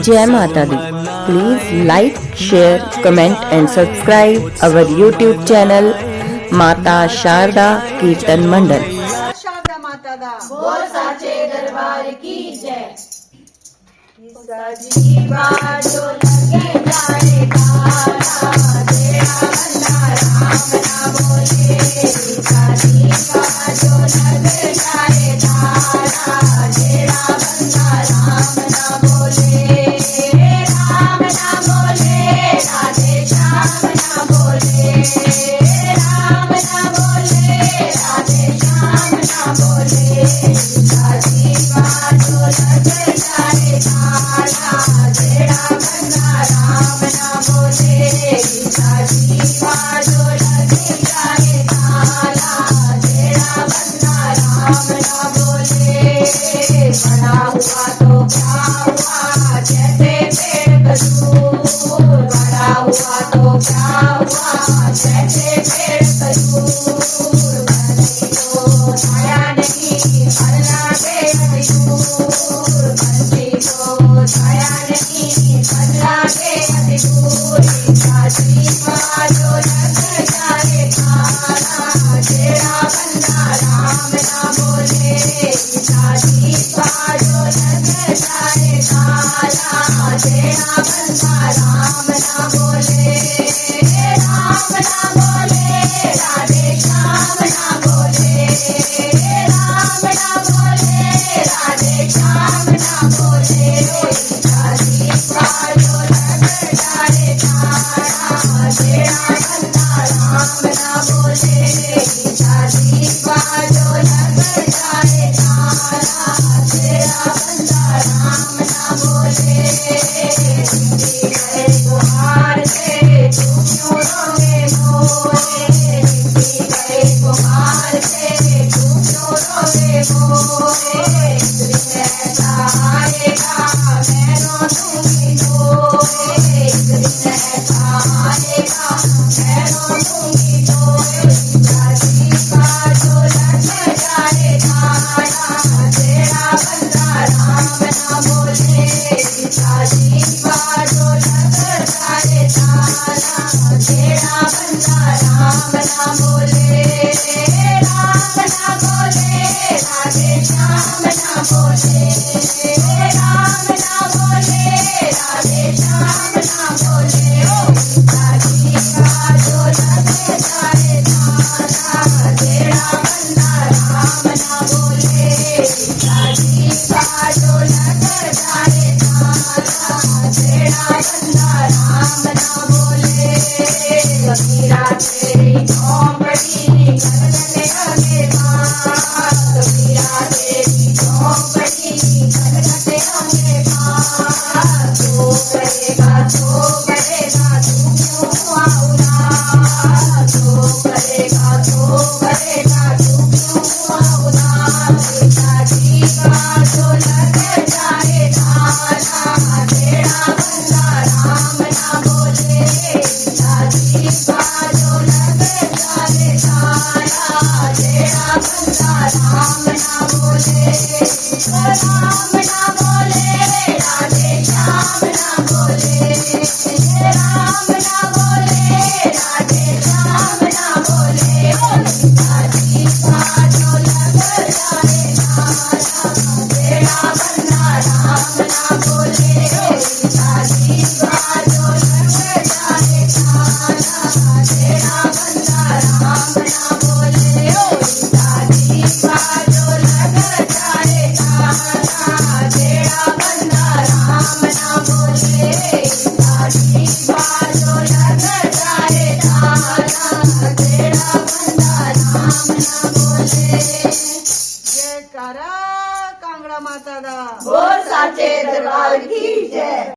Jai Mata Di. Please like, share, comment and subscribe our YouTube channel Mata Sharda Kirtan Mandal. Sharda माता दा बोल साचे दरबार की जय। सजी बाजो लगे जाए तारा तेरा बंदा राम ना बोले सजी बाजो लगे जाए तारा तेरा बंदा राम ना बोले राधे श्याम ना बोले राम ना बोले राधे श्याम ना बोले सजी बाजो लगे जाए तारा तेरा बंदा राम ना बोले सजी बाजो लगे जाए तारा तेरा बंदा राम ना बोले बड़ा हुआ तो क्या हुआ जैसे पेड़ खजूर बड़ा हुआ तो क्या हुआ जैसे पेड़ खजूर बंसी को छाया नहीं फलना के अधिकूर बंसी को छाया नहीं फलना के अधिकूर साजी बाजो लग जाए तारा तेरा बंदा राम ना बोले साजी बाजो लग जाए तारा तेरा बंदा राम ना बोले राधे श्याम ना बोले राम ना बोले राधे श्याम ना बोले साजी बाजो लग जाए तारा तेरा बंदा राम ना बोले साजी बाजो लग जाए तारा तेरा बंदा राम ना बोले हिंदी गए गुहार से तुम क्यों रोगे मोरे हिंदी गए गुहार से तुम क्यों रोगे मोरे एक दिन ऐसा आएगा मैं रो दूंगी तोरे एक दिन ऐसा आएगा मैं रो दूंगी तोरे साजी बाजो लग जाए तारा तेरा बंदा राम ना बोले साजी बाजो लग जाए तारा तेरा बंदा राम ना बोले राधे श्याम ना बोले राम ना बोले राधे श्याम ना बोले साजी बाजो लग जाए तारा तेरा बंदा राम ना बोले साजी बाजो लग जाए तारा तेरा बंदा राम ना बोले कबीरा तेरी झोंपड़ी गगन में कबीरा तेरी झोंपड़ी गगन में तो करेगा तू क्यों आउला तो करेगा तू क्यों आउला साजी बाजो लग जाए तारा तेरा बंदा राम ना बोले साजी बाजो लग जाए तारा तेरा बंदा राम ना बोले राधे श्याम ना बोले राम ना बोले राधे श्याम ना बोले साजी बाजो लग जाए तारा तेरा बंदा राम ना बोले साजी बाजो लग जाए तारा तेरा बंदा राम ना बोले साजी बाजो लग जाए तारा तेरा बंदा राम ना बोले साजी बाजो लग जाए तारा तेरा बंदा राम ना बोले जयकारा कांगड़ा माता दा बोल साचे दरबार की जय।